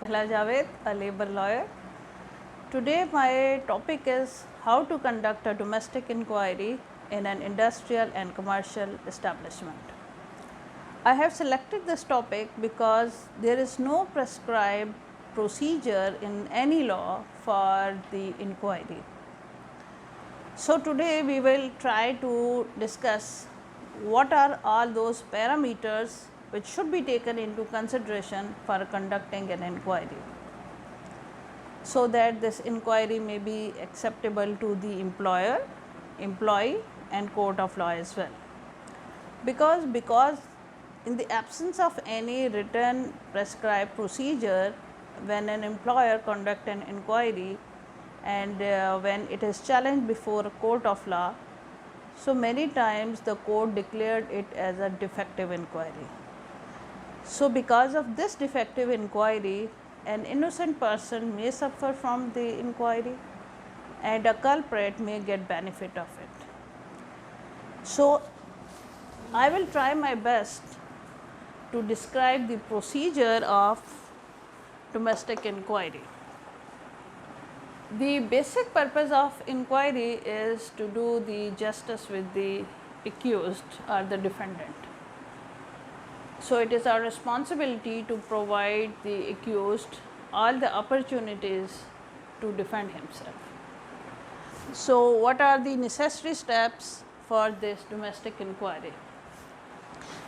Nehla Javed, a labor lawyer. Today my topic is how to conduct a domestic inquiry in an industrial and commercial establishment. I have selected this topic because there is no prescribed procedure in any law for the inquiry. So today we will try to discuss what are all those parameters which should be taken into consideration for conducting an inquiry, so that this inquiry may be acceptable to the employer, employee and court of law as well. Because in the absence of any written prescribed procedure, when an employer conduct an inquiry and when it is challenged before a court of law, so many times the court declared it as a defective inquiry. So because of this defective inquiry, an innocent person may suffer from the inquiry and a culprit may get benefit of it. So I will try my best to describe the procedure of domestic inquiry. The basic purpose of inquiry is to do the justice with the accused or the defendant. So it is our responsibility to provide the accused all the opportunities to defend himself. So what are the necessary steps for this domestic inquiry?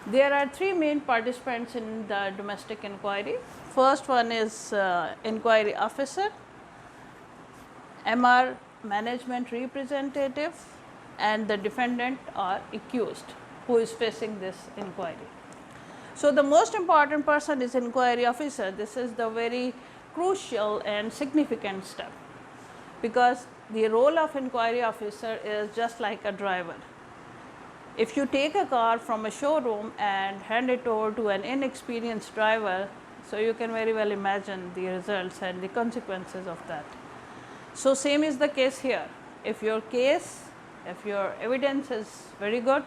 There are three main participants in the domestic inquiry. First one is inquiry officer, MR management representative and the defendant or accused who is facing this inquiry. So the most important person is inquiry officer. This is the very crucial and significant step, because the role of inquiry officer is just like a driver. If you take a car from a showroom and hand it over to an inexperienced driver, so you can very well imagine the results and the consequences of that. So same is the case here. If your evidence is very good,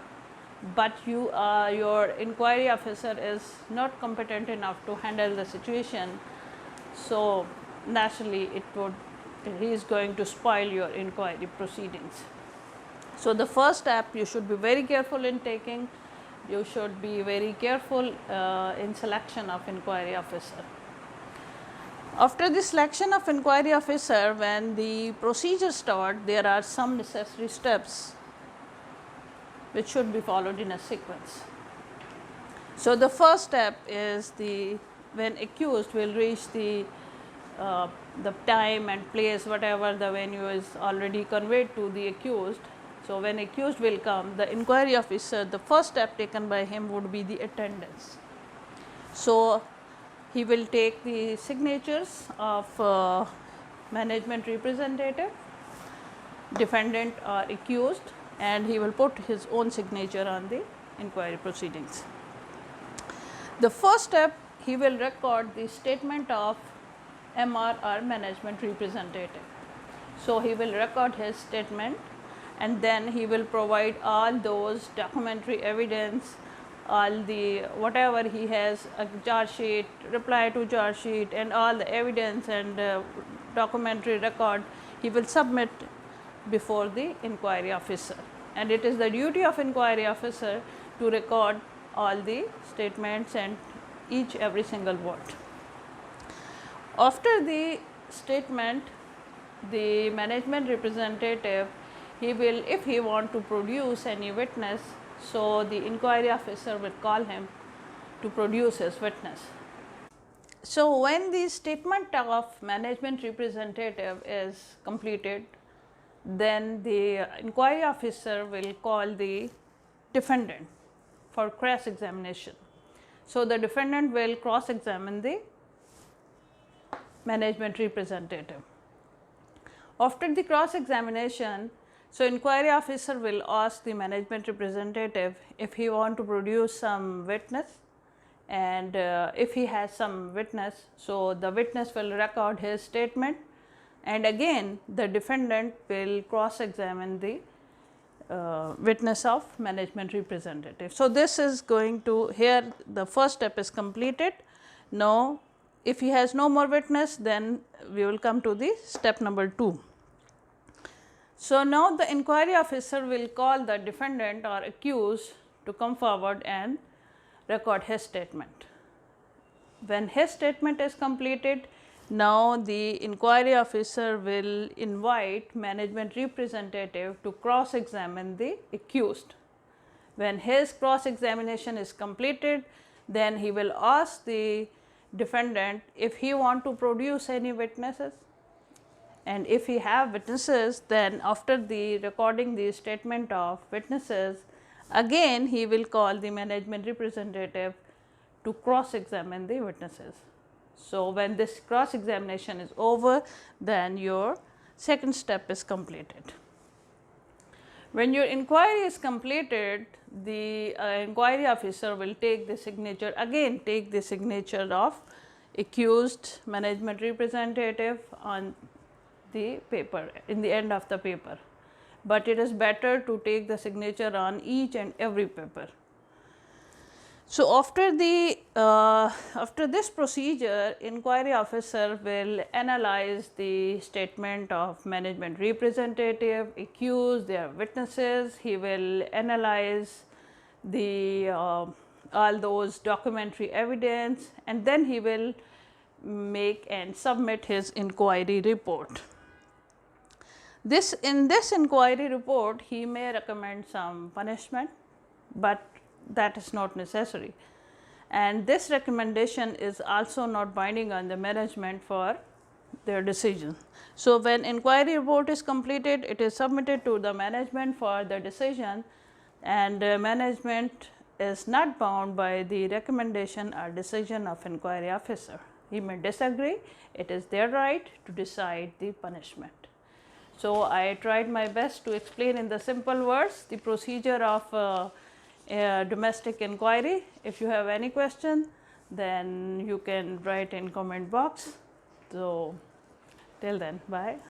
but your inquiry officer is not competent enough to handle the situation, so naturally he is going to spoil your inquiry proceedings. So the first step you should be very careful in taking. You should be very careful in selection of inquiry officer. After the selection of inquiry officer, when the procedure starts, there are some necessary steps which should be followed in a sequence. So the first step is when accused will reach the time and place, whatever the venue is already conveyed to the accused. So when accused will come, the inquiry officer, the first step taken by him would be the attendance. So he will take the signatures of management representative, defendant or accused, and he will put his own signature on the inquiry proceedings. The first step, he will record the statement of MR or management representative. So he will record his statement, and then he will provide all those documentary evidence, all the whatever he has, a charge sheet, reply to charge sheet, and all the evidence and documentary record he will submit before the inquiry officer. And it is the duty of inquiry officer to record all the statements and every single word. After the statement, the management representative, he will, if he want to produce any witness, so the inquiry officer will call him to produce his witness. So when the statement of management representative is completed, then the inquiry officer will call the defendant for cross examination. So the defendant will cross examine the management representative. After the cross examination, so inquiry officer will ask the management representative if he want to produce some witness, and if he has some witness, so the witness will record his statement, and again the defendant will cross examine the witness of management representative. So this is going to, here the first step is completed. Now if he has no more witness, then we will come to the step number 2. So, now the inquiry officer will call the defendant or accused to come forward and record his statement. When his statement is completed, now the inquiry officer will invite management representative to cross examine the accused. When his cross examination is completed, then he will ask the defendant if he want to produce any witnesses, and if he have witnesses, then after the recording the statement of witnesses, again he will call the management representative to cross examine the witnesses. So, when this cross examination is over, then your second step is completed. When your inquiry is completed, the inquiry officer will take the signature, again take the signature of accused management representative on the paper, in the end of the paper, but it is better to take the signature on each and every paper. So, after this procedure, inquiry officer will analyze the statement of management representative, accused, their witnesses. He will analyze the all those documentary evidence, and then he will make and submit his inquiry report. In this inquiry report, he may recommend some punishment, but that is not necessary, and this recommendation is also not binding on the management for their decision. So, when inquiry report is completed, it is submitted to the management for the decision, and management is not bound by the recommendation or decision of inquiry officer. He may disagree, it is their right to decide the punishment. So, I tried my best to explain in the simple words the procedure of domestic inquiry. If you have any question, then you can write in comment box. So, till then, bye.